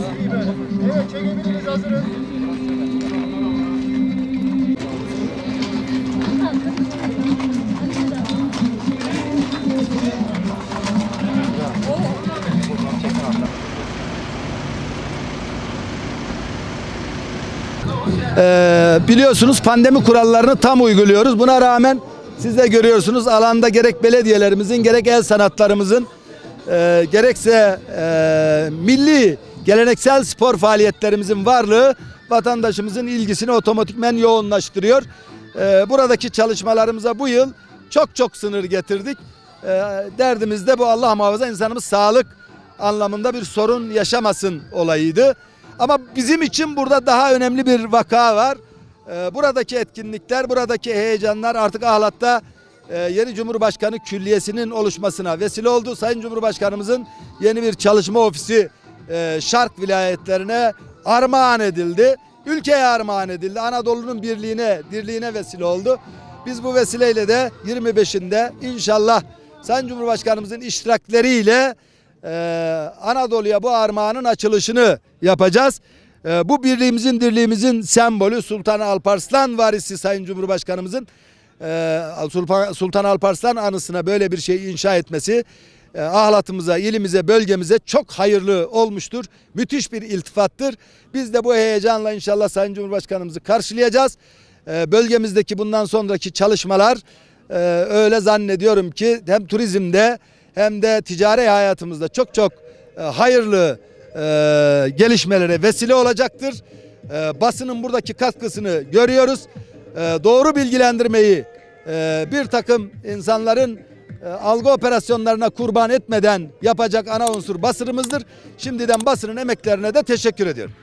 Evet, çekebiliriz, hazırız. Biliyorsunuz pandemi kurallarını tam uyguluyoruz. Buna rağmen siz de görüyorsunuz alanda gerek belediyelerimizin gerek el sanatlarımızın gerekse milli geleneksel spor faaliyetlerimizin varlığı vatandaşımızın ilgisini otomatikmen yoğunlaştırıyor. Buradaki çalışmalarımıza bu yıl çok sınır getirdik. Derdimiz de bu, Allah muhafaza insanımız sağlık anlamında bir sorun yaşamasın olayıydı. Ama bizim için burada daha önemli bir vaka var. Buradaki etkinlikler, buradaki heyecanlar artık Ahlat'ta yeni Cumhurbaşkanı Külliyesi'nin oluşmasına vesile oldu. Sayın Cumhurbaşkanımızın yeni bir çalışma ofisi Şark vilayetlerine armağan edildi. Ülkeye armağan edildi. Anadolu'nun dirliğine vesile oldu. Biz bu vesileyle de 25'inde inşallah Sayın Cumhurbaşkanımızın iştirakleriyle Anadolu'ya bu armağanın açılışını yapacağız. Bu birliğimizin, dirliğimizin sembolü Sultan Alparslan varisi Sayın Cumhurbaşkanımızın Sultan Alparslan anısına böyle bir şey inşa etmesi Ahlat'ımıza, ilimize, bölgemize çok hayırlı olmuştur. Müthiş bir iltifattır. Biz de bu heyecanla inşallah Sayın Cumhurbaşkanımızı karşılayacağız. Bölgemizdeki bundan sonraki çalışmalar öyle zannediyorum ki hem turizmde hem de ticari hayatımızda çok hayırlı gelişmelere vesile olacaktır. Basının buradaki katkısını görüyoruz. Doğru bilgilendirmeyi bir takım insanların algı operasyonlarına kurban etmeden yapacak ana unsur basınımızdır. Şimdiden basının emeklerine de teşekkür ediyorum.